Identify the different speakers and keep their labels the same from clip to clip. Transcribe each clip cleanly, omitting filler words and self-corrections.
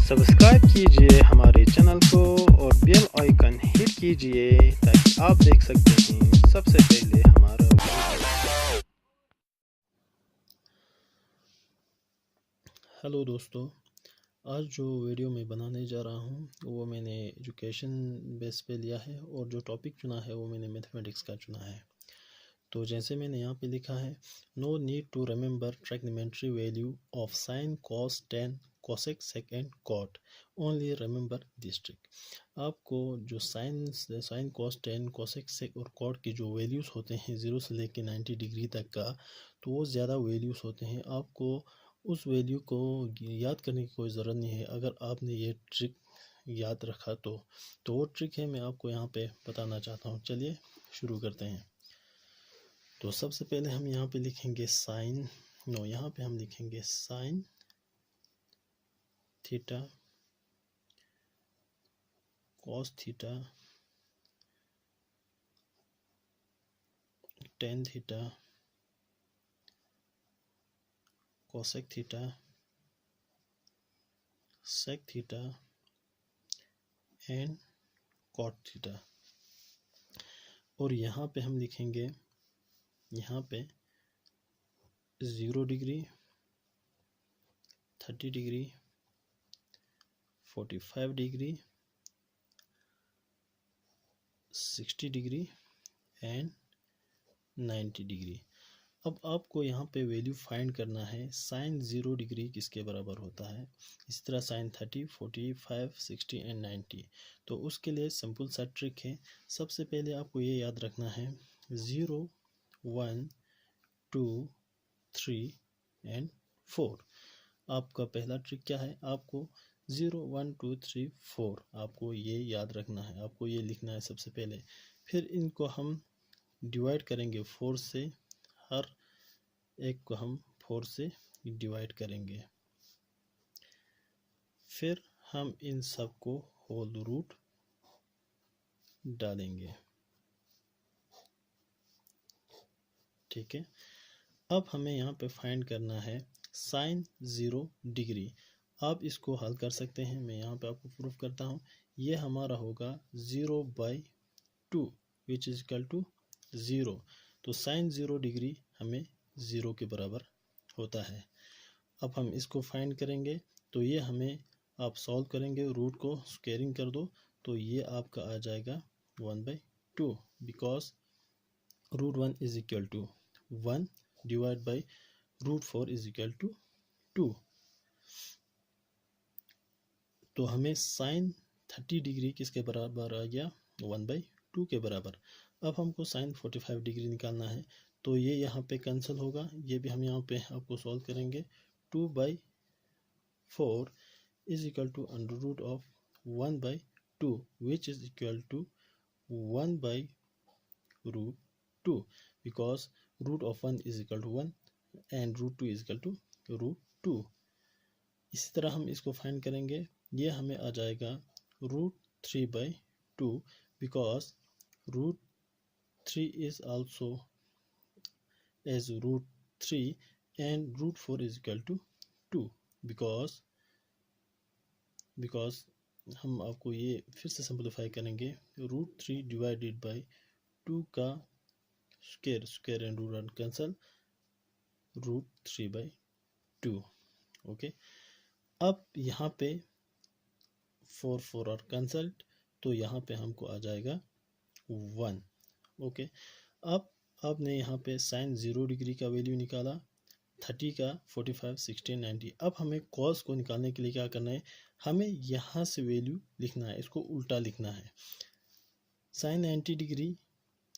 Speaker 1: Subscribe कीजिए हमारे channel को और बेल आइकन हिट कीजिए ताकि आप देख सकते हैं सबसे पहले हमारा वीडियो।
Speaker 2: हेलो दोस्तों, आज जो वीडियो मैं बनाने जा रहा हूँ वो मैंने एजुकेशन बेस पे लिया है और जो टॉपिक चुना है वो मैंने मैथमेटिक्स का चुना है। तो जैसे मैंने यहाँ पे लिखा है, no need to remember trigonometry value of sine cos tan cosec sec and cot, only remember this trick. आपको जो sine cos tan cosec sec और कॉट की जो वैल्यूज़ होते हैं 0 से लेकर 90 डिग्री तक का, तो वो ज़्यादा वैल्यूज़ होते हैं। आपको उस वैल्यू को याद करने की कोई ज़रूरत नहीं है। अगर आपने ये ट्रिक याद रखा तो वो ट्रिक है मैं आपको यहाँ पे बताना चाहता हूँ। चलिए शुरू करते हैं। तो सबसे पहले हम यहाँ पे लिखेंगे यहाँ पे हम लिखेंगे sine theta cos theta tan theta cosec theta sec theta and cot theta. और यहाँ पे हम लिखेंगे यहाँ पे 0 degree 30 degree 45 degree 60 degree and 90 degree. अब आपको यहाँ पे वैल्यू फाइंड करना है। साइन 0 डिग्री किसके बराबर होता है, इस तरह साइन 30 45 60 एंड 90। तो उसके लिए सिंपल सा ट्रिक है। सबसे पहले आपको ये याद रखना है 0 1 2 3 एंड 4। आपका पहला ट्रिक क्या है, आपको 0 1 2 3 4 आपको ये याद रखना है, आपको ये लिखना है सबसे पहले। फिर इनको हम डिवाइड करेंगे 4 से, हर एक को हम 4 से डिवाइड करेंगे। फिर हम इन सब को होल रूट डालेंगे। ठीक है। अब हमें यहाँ पे फाइंड करना है साइन 0 डिग्री। आप इसको हल कर सकते हैं, मैं यहाँ पे आपको प्रूफ करता हूँ। ये हमारा होगा 0/2 विच इज इक्वल टू 0। तो साइन 0 डिग्री हमें 0 के बराबर होता है। अब हम इसको फाइंड करेंगे, तो ये हमें आप सॉल्व करेंगे, रूट को स्क्वायरिंग कर दो, तो ये आपका आ जाएगा 1/2 because √1 is equal to 1 divide by √4 is equal to 2। तो हमें साइन 30 डिग्री किसके बराबर आ गया, 1/2 के बराबर। अब हमको साइन 45 डिग्री निकालना है, तो ये यहाँ पे कैंसिल होगा, ये भी हम यहाँ पे आपको सॉल्व करेंगे। 2/4 is equal to under root of 1/2 which is equal to 1/√2 because root of 1 is equal to 1 and √2 is equal to √2। इसी तरह हम इसको फाइंड करेंगे, ये हमें आ जाएगा √3/2 because √3 is also as √3 and √4 is equal to 2 because हम आपको ये फिर से सिंपलीफाई करेंगे। √3 डिवाइडेड बाई 2 का square and root cancel, √3/2। Okay. अब यहाँ पे 4 और कैंसल्ड, तो यहाँ पे हमको आ जाएगा 1। ओके। अब आपने यहाँ पे साइन 0 डिग्री का वैल्यू निकाला, 30 का 45 60 90। अब हमें कॉस को निकालने के लिए क्या करना है, हमें यहाँ से वैल्यू लिखना है, इसको उल्टा लिखना है। Sine 90 degree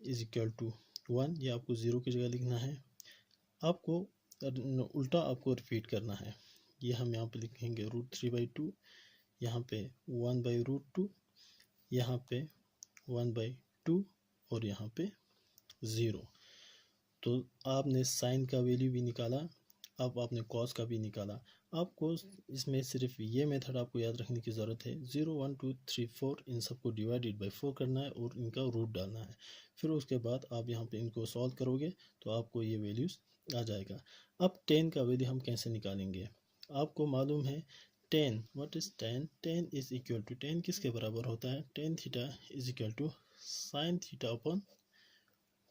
Speaker 2: is equal to 1, ये आपको 0 की जगह लिखना है। आपको उल्टा आपको रिपीट करना है। ये हम यहाँ पे लिखेंगे √3/2, यहाँ पे 1/√2, यहाँ पे 1/2 और यहाँ पे 0। तो आपने साइन का वैल्यू भी निकाला, अब आपने कॉस का भी निकाला। आपको इसमें सिर्फ ये मेथड आपको याद रखने की ज़रूरत है, 0 1 2 3 4 इन सबको डिवाइडेड बाई 4 करना है और इनका रूट डालना है। फिर उसके बाद आप यहाँ पे इनको सॉल्व करोगे तो आपको ये वैल्यूज़ आ जाएगा। अब 10 का वैल्यू हम कैसे निकालेंगे, आपको मालूम है tan, what is tan? Tan is equal to, tan किसके बराबर होता है? Tan theta is equal to sine theta upon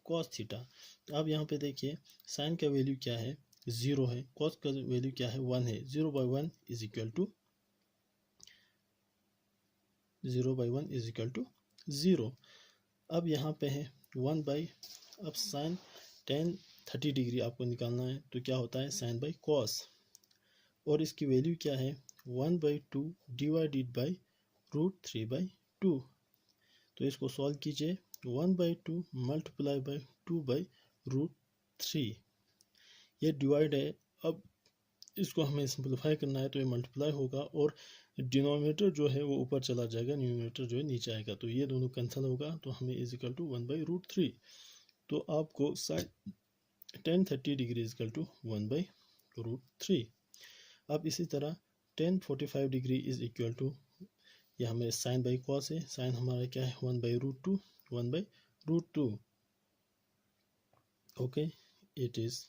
Speaker 2: cos theta. अब यहाँ पे देखिए साइन का वैल्यू क्या है? 0 है। कॉस का वैल्यू क्या है? 1 है। 0/1 इज इक्वल टू 0। अब यहाँ पे है 1 बाई, अब साइन टेन 30 डिग्री आपको निकालना है तो क्या होता है? साइन बाई कॉस, और इसकी वैल्यू क्या है? 1/2 डिवाइडेड बाई √3/2। तो इसको सॉल्व कीजिए। 1/2 मल्टीप्लाई बाई 2/√3, ये डिवाइड है। अब इसको हमें सिंपलीफाई करना है तो ये मल्टीप्लाई होगा और डिनोमिनेटर जो है वो ऊपर चला जाएगा, न्यूमरेटर जो है नीचे आएगा, तो ये दोनों कैंसिल होगा, तो हमें इज इक्वल टू 1/√3। तो आपको sine tan 30 degree is equal to 1/√3। अब इसी तरह tan 45 degree is equal to, ये हमें साइन बाई कॉस है, साइन हमारा क्या है? 1/√2, 1/√2। Okay, it is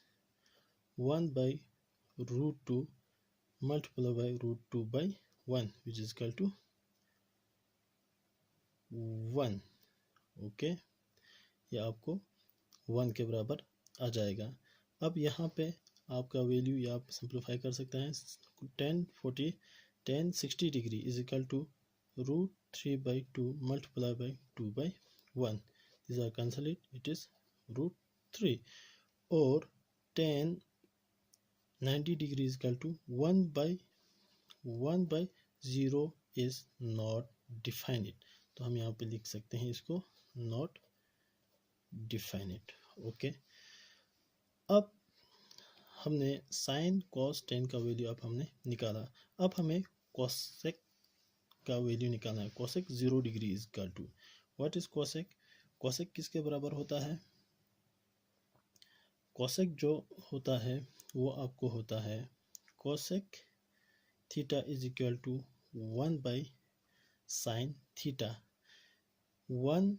Speaker 2: 1/√2 multiplied by √2/1 which is equal to 1। Okay, ये आपको 1 के बराबर आ जाएगा। अब यहाँ पे आपका वैल्यू ये आप सिंप्लीफाई कर सकते हैं। Tan 60 degree is equal to √3/2 multiplied by 2/1, these are cancelled, it is √3। और tan 90 degree is equal to 1/0 is not definite, तो हम यहाँ पे लिख सकते हैं इसको नॉट डिफाइनिट। ओके, अब हमने साइन कॉस टेन का वैल्यू अब हमने निकाला। अब हमें कोसेक का वैल्यू निकालना है। Cosec 0 degree is equal to, what is cosec? Cosec किसके बराबर होता है? कोसेक जो होता है वो आपको होता है cosec theta is equal to 1 by sine theta. 1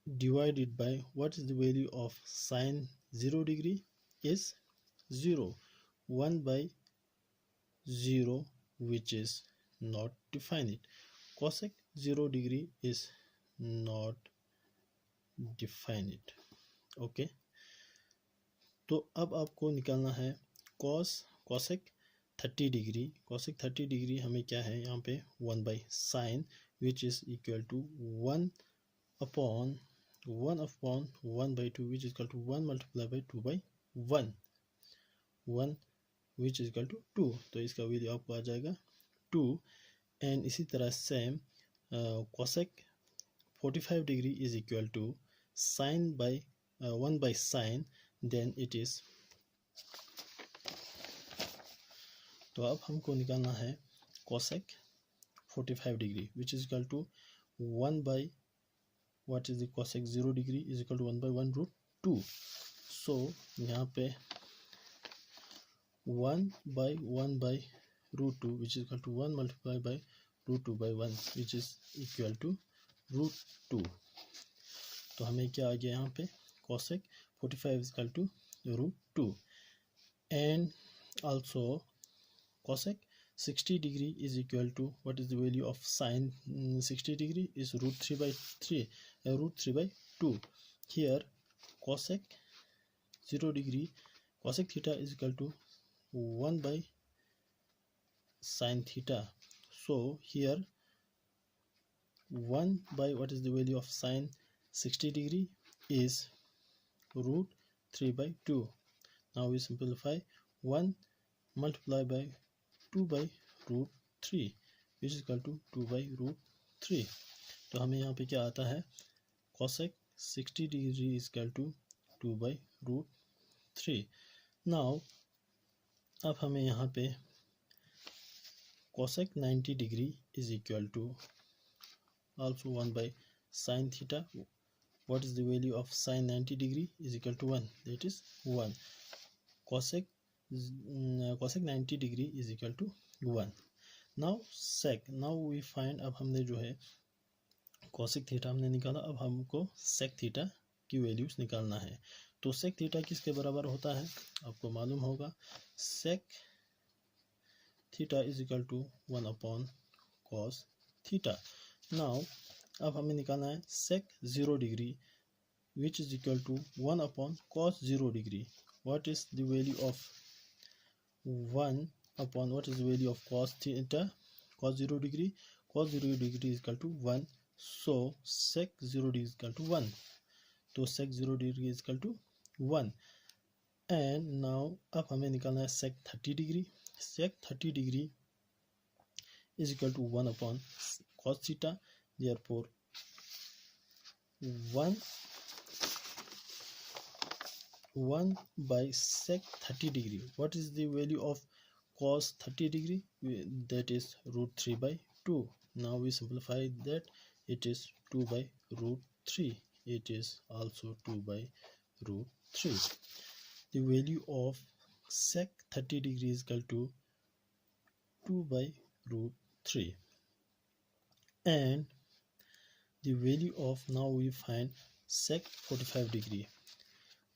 Speaker 2: divided by what is the value of sine 0 degree is 0, 1/0 which is not definite. Cosec 0 degree is not definite. Okay, तो अब आपको निकालना है cosec 30 डिग्री। cosec 30 डिग्री हमें क्या है यहाँ पे? 1 by sine which is equal to 1 upon 1/2 which is equal to 1 multiplied by 2/1, 1 which is equal to 2, तो इसका वैल्यू आपको आ जाएगा 2। एंड इसी तरह same cosec 45 degree is equal to sine by 1 by sine, then it is, तो अब हमको निकालना है cosec 45 degree which is equal to 1 by what is the cosec 0 degree is equal to 1/1√2। so यहाँ पे 1/1/√2 which is equal to 1 multiplied by √2/1 which is equal to √2। तो हमें क्या आ गया यहाँ पे? cosec 45 is equal to √2, and also cosec 60 degree is equal to, what is the value of sine 60 degree is √3/2। Here cosec 0 degree, cosec theta is equal to 1 by sine theta. So here 1 by what is the value of sine 60 degree is √3/2. Now we simplify 1 multiply by 2/√3 which is equal to 2/√3। तो हमें यहाँ पे क्या आता है? cosec 60 degree is equal to 2/√3। Now अब हमें यहाँ पे cosec 90 degree is equal to also 1 by sin theta. What is the value of sin 90 degree is equal to 1, that is 1। cosec 90 degree is equal to 1। Now sec, now we find, अब हमने जो है cosec theta हमने निकाला, अब हमको sec theta की values निकालना है। तो sec थीटा किसके बराबर होता है? आपको मालूम होगा sec theta is equal to 1 upon cos theta. Now अब हमें निकालना है sec 0 degree which is equal to 1 upon cos 0 degree. What is the value of 1 upon what is the value of cos theta? Cos 0 degree. Cos 0 degree is equal to 1. So sec 0 degree is equal to 1. तो sec 0 degree is equal to 1. And now अब हमें निकालना है sec 30 degree. Sec 30 degree is equal to 1 upon cos theta. Therefore 1 by sec 30 degree. What is the value of cos 30 degree? That is root 3 by 2. Now we simplify that. It is 2 by root 3. It is also 2 by root 3. The value of sec 30 degree is equal to 2 by root 3. And the value of, now we find sec 45 degree.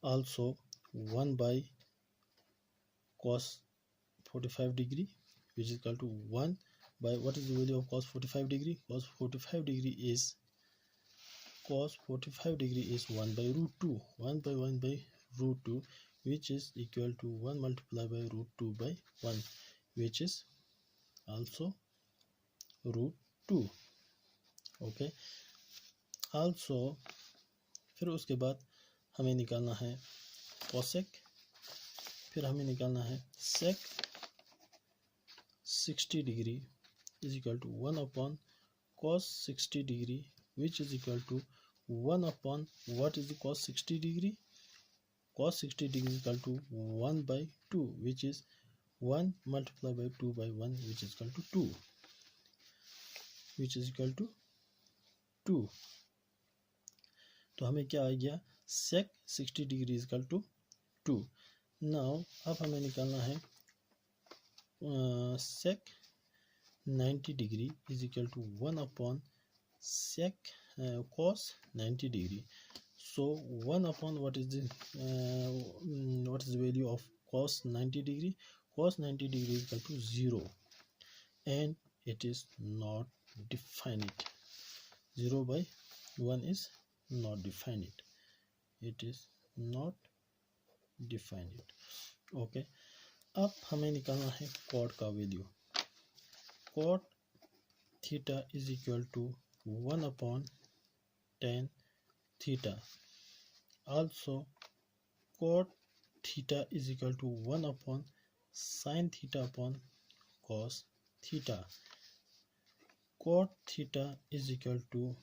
Speaker 2: Also 1 by cos 45 degree which is equal to 1 by, what is the value of cos 45 degree? Cos 45 degree is 1 by root 2. 1 by root 2 which is equal to 1 multiplied by root 2 by 1 which is also root 2. Okay. Also फिर उसके बाद हमें निकालना है cosec, फिर हमें निकालना है sec 60 degree is equal to 1 upon cos 60 degree which is equal to 1 upon, what is the cos 60 degree? Cos 60 degree is equal to 1 by 2 which is 1 multiplied by 2 by 1 which is equal to 2, which is equal to 2. तो हमें क्या आ गया? sec 60 degree is equal to 2. Now अब हमें निकालना है sec 90 degree is equal to 1 upon sec cos 90 degree. So 1 upon what is the value of cos 90 degree? Cos 90 degree is equal to 0 and it is not definite. 0 by 1 is not definite. It is not definite. Okay. अब हमें निकालना है cot का value. Cot theta is equal to 1 upon tan theta. Also cot theta is equal to 1 upon sin theta upon cos theta. Cot theta is equal to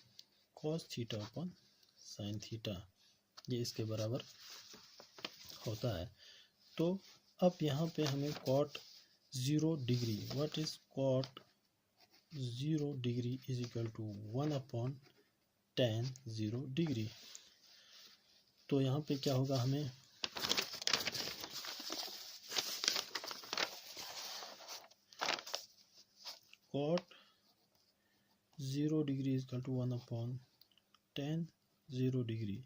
Speaker 2: cos theta upon sin theta. ये इसके बराबर होता है. तो अब यहाँ पे हमें cot 0 degree, what is cot 0 degree is equal to 1 upon tan 0 degree. तो यहाँ पे क्या होगा? हमें cot 0 degree is equal to 1 upon tan 0 degree.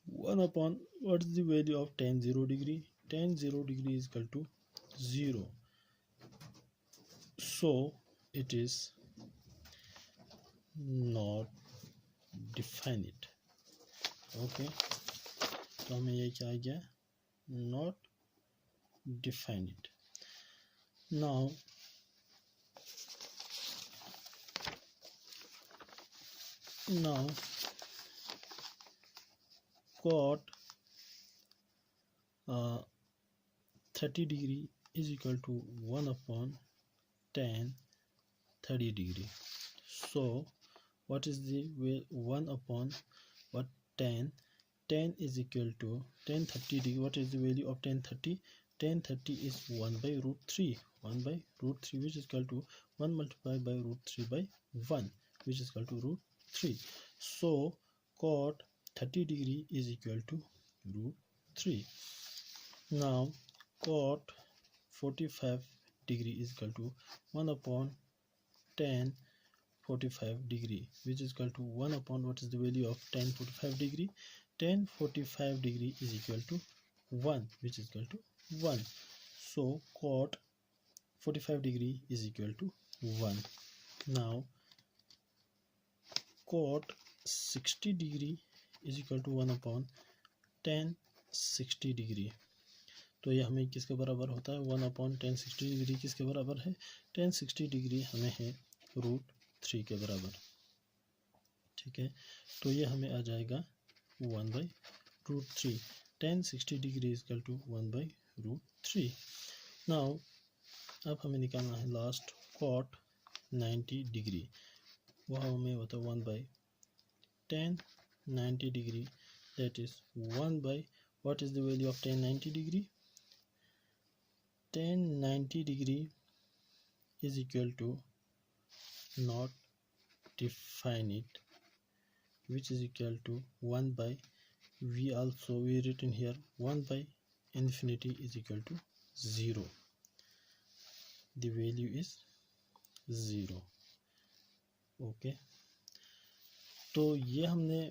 Speaker 2: 1 upon, what is the value of tan 0 degree? Tan 0 degree is equal to 0. So it is not definite. Okay. तो हमें ये क्या आ गया? Not definite. Now cot 30 degree is equal to 1 upon tan 30 degree. So what is the 1 upon what? Tan is equal to tan 30 degree. What is the value of tan 30? Tan 30 is 1 by root 3. 1 by root 3 which is equal to 1 multiplied by root 3 by 1 which is equal to root 3. So cot 30 degree is equal to root 3. Now cot 45 degree is equal to 1 upon tan 45 degree which is equal to 1 upon, what is the value of tan 45 degree? Tan 45 degree is equal to 1 which is equal to 1. So cot 45 degree is equal to 1. Now cot 60 degree is equal to 1 upon tan 60 degree. तो ये हमें किसके बराबर होता है? 1 upon ten 60 degree किसके बराबर है? टेन 60 डिग्री हमें है √3 के बराबर, ठीक है। तो ये हमें आ जाएगा 1/√3. Tan 60 degree is equal to 1/√3. Now अब हमें निकालना है लास्ट कॉट 90 डिग्री. वो हमें होता है 1/tan 90 degree, that is 1 what is the value of tan 90 degree? Tan 90 degree is equal to, not define it, which is equal to 1 we written here 1/infinity is equal to 0. The value is 0. Okay, तो ये हमने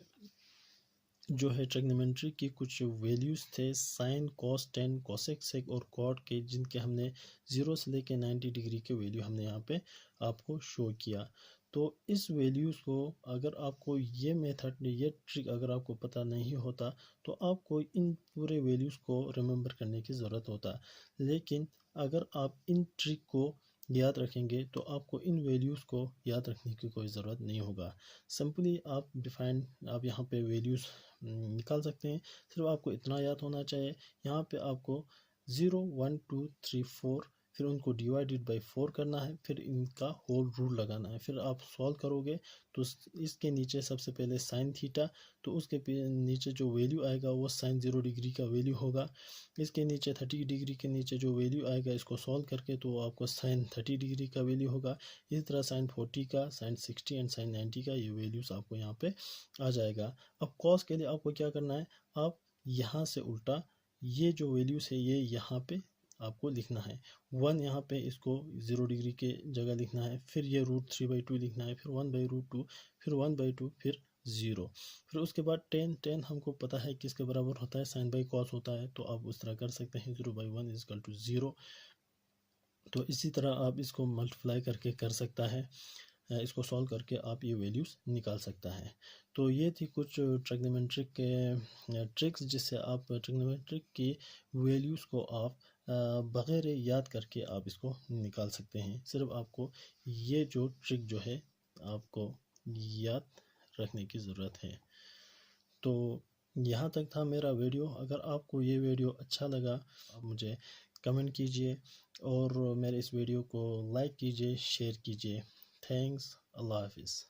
Speaker 2: जो है trigonometry की कुछ values थे sign, cos, tan, cosec, sec और cot के, जिनके हमने 0 से लेके 90 डिग्री के वैल्यू हमने यहाँ पे आपको शो किया. तो इस वैल्यूज़ को अगर आपको ये मेथड, ये ट्रिक अगर आपको पता नहीं होता तो आपको इन पूरे वैल्यूज़ को रिमेंबर करने की ज़रूरत होता. लेकिन अगर आप इन ट्रिक को याद रखेंगे तो आपको इन वैल्यूज़ को याद रखने की कोई ज़रूरत नहीं होगा. सिंपली आप यहाँ पे वैल्यूज़ निकाल सकते हैं. सिर्फ आपको इतना याद होना चाहिए, यहाँ पे आपको 0, 1, 2, 3, 4 फिर उनको डिवाइडेड बाय 4 करना है, फिर इनका होल रूल लगाना है. फिर आप सॉल्व करोगे तो इसके नीचे सबसे पहले साइन थीटा, तो उसके नीचे जो वैल्यू आएगा वो साइन 0 डिग्री का वैल्यू होगा. इसके नीचे 30 डिग्री के नीचे जो वैल्यू आएगा इसको सॉल्व करके तो आपको साइन 30 डिग्री का वैल्यू होगा. इसी तरह साइन 40 का, साइन 60 एंड साइन 90 का ये वैल्यूज़ आपको यहाँ पे आ जाएगा. अब कॉस के लिए आपको क्या करना है, आप यहाँ से उल्टा ये जो वैल्यूज़ है ये यहाँ पे आपको लिखना है. 1 यहाँ पे इसको 0 डिग्री के जगह लिखना है, फिर ये √3/2 लिखना है, फिर 1/√2, फिर 1/2, फिर 0. फिर उसके बाद टेन हमको पता है किसके बराबर होता है, साइन बाई कॉस होता है. तो आप उस तरह कर सकते हैं 0/1 इज इक्वल टू 0. तो इसी तरह आप इसको मल्टीप्लाई करके कर सकता है, इसको सॉल्व करके आप ये वैल्यूज़ निकाल सकता है. तो ये थी कुछ ट्रिग्नोमेट्रिक के ट्रिक्स जिससे आप ट्रिग्नोमेट्रिक की वैल्यूज़ को आप बग़ैर याद करके आप इसको निकाल सकते हैं. सिर्फ आपको ये जो ट्रिक जो है आपको याद रखने की ज़रूरत है. तो यहाँ तक था मेरा वीडियो. अगर आपको ये वीडियो अच्छा लगा आप मुझे कमेंट कीजिए और मेरे इस वीडियो को लाइक कीजिए, शेयर कीजिए. थैंक्स. अल्लाह हाफिज़.